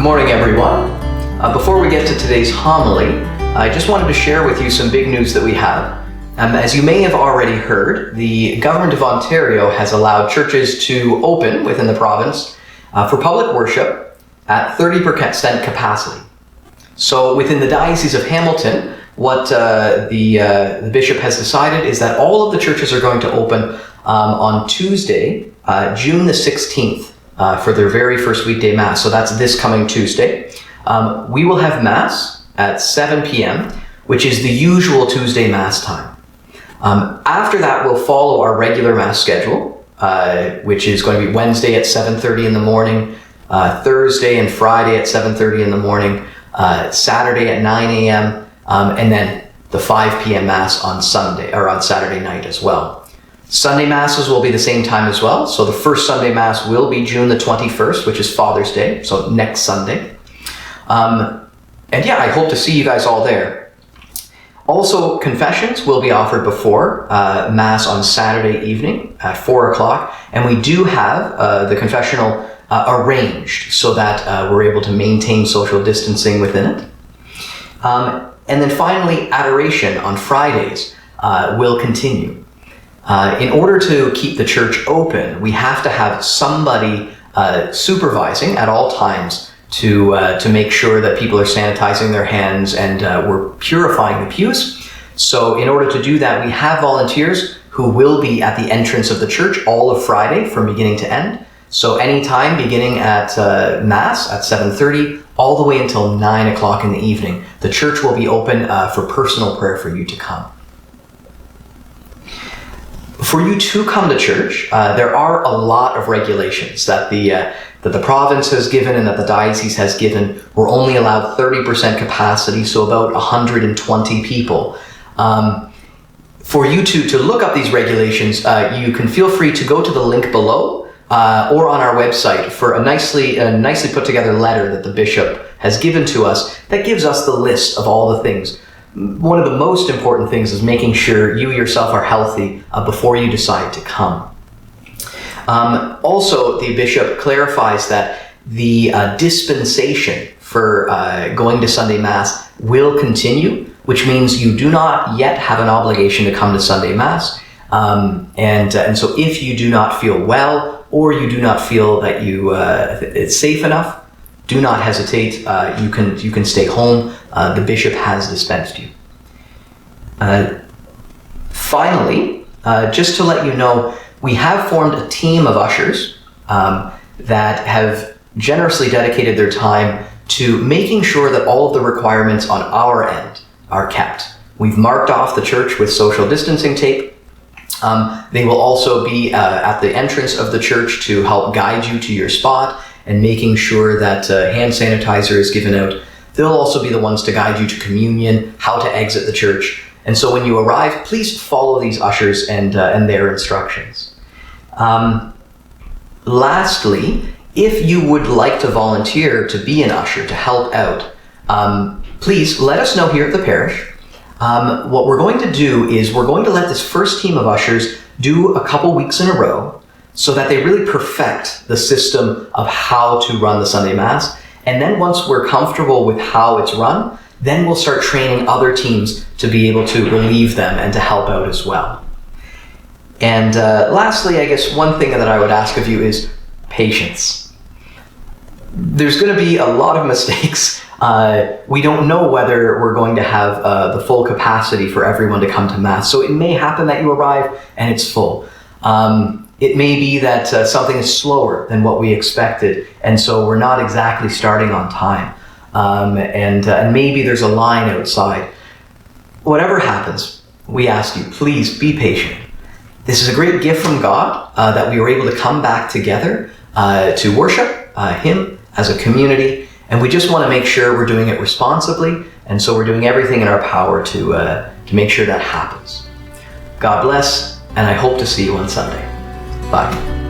morning, everyone. Before we get to today's homily, I just wanted to share with you some big news that we have. As you may have already heard, the Government of Ontario has allowed churches to open within the province for public worship at 30% capacity. So within the Diocese of Hamilton, what the bishop has decided is that all of the churches are going to open on Tuesday, June the 16th, for their very first weekday Mass. So that's this coming Tuesday. We will have Mass at 7 p.m., which is the usual Tuesday Mass time. After that, we'll follow our regular Mass schedule, which is going to be Wednesday at 7:30 in the morning, Thursday and Friday at 7:30 in the morning, Saturday at 9 a.m., and then the 5 p.m. Mass on Sunday or on Saturday night as well. Sunday Masses will be the same time as well. So the first Sunday Mass will be June the 21st, which is Father's Day, so next Sunday. And yeah, I hope to see you guys all there. Also, confessions will be offered before Mass on Saturday evening at 4 o'clock. And we do have the confessional arranged so that we're able to maintain social distancing within it. And then finally, adoration on Fridays will continue. In order to keep the church open, we have to have somebody supervising at all times to make sure that people are sanitizing their hands and we're purifying the pews. So in order to do that, we have volunteers who will be at the entrance of the church all of Friday from beginning to end. So anytime beginning at Mass at 7:30 all the way until 9 o'clock in the evening, the church will be open for personal prayer for you to come. For you to come to church, there are a lot of regulations that the province has given and that the diocese has given. We're only allowed 30% capacity, so about 120 people. For you to look up these regulations, you can feel free to go to the link below or on our website for a nicely put together letter that the bishop has given to us that gives us the list of all the things. One of the most important things is making sure you yourself are healthy before you decide to come. Also, the bishop clarifies that the dispensation for going to Sunday Mass will continue, which means you do not yet have an obligation to come to Sunday Mass. And so if you do not feel well or you do not feel that it's safe enough, do not hesitate. You can stay home. The bishop has dispensed you. Finally, just to let you know, we have formed a team of ushers that have generously dedicated their time to making sure that all of the requirements on our end are kept. We've marked off the church with social distancing tape. They will also be at the entrance of the church to help guide you to your spot and making sure that hand sanitizer is given out. They'll also be the ones to guide you to communion, how to exit the church. And so when you arrive, please follow these ushers and their instructions. Lastly, if you would like to volunteer to be an usher, to help out, please let us know here at the parish. What we're going to do is we're going to let this first team of ushers do a couple weeks in a row so that they really perfect the system of how to run the Sunday Mass. And then once we're comfortable with how it's run, then we'll start training other teams to be able to relieve them and to help out as well. And lastly, I guess one thing that I would ask of you is patience. There's going to be a lot of mistakes. We don't know whether we're going to have the full capacity for everyone to come to Mass. So it may happen that you arrive and it's full. It may be that something is slower than what we expected, and so we're not exactly starting on time. And maybe there's a line outside. Whatever happens, we ask you, please be patient. This is a great gift from God that we were able to come back together to worship Him as a community, and we just want to make sure we're doing it responsibly, and so we're doing everything in our power to make sure that happens. God bless, and I hope to see you on Sunday. Bye.